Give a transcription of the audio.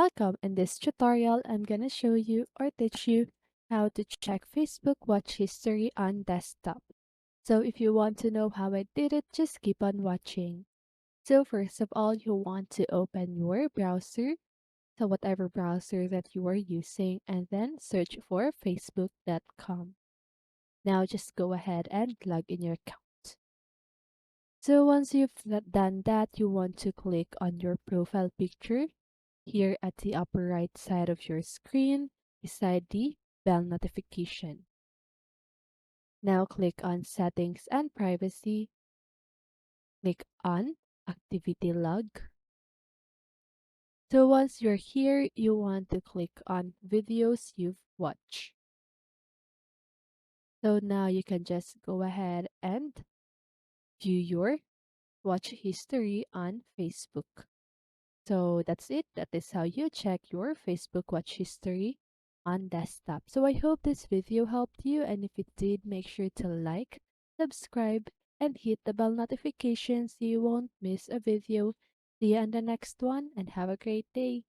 Welcome. In this tutorial, I'm gonna show you or teach you how to check Facebook watch history on desktop. So if you want to know how I did it, just keep on watching. So first of all, you want to open your browser, so whatever browser that you are using, and then search for facebook.com. Now just go ahead and log in your account. So once you've done that, you want to click on your profile picture here at the upper right side of your screen beside the bell notification. Now click on Settings and Privacy. Click on Activity Log. So once you're here, you want to click on Videos You've Watched. So now you can just go ahead and view your watch history on Facebook. So that's it. That is how you check your Facebook watch history on desktop. So I hope this video helped you, and if it did, make sure to like, subscribe, and hit the bell notification so you won't miss a video. See you on the next one and have a great day.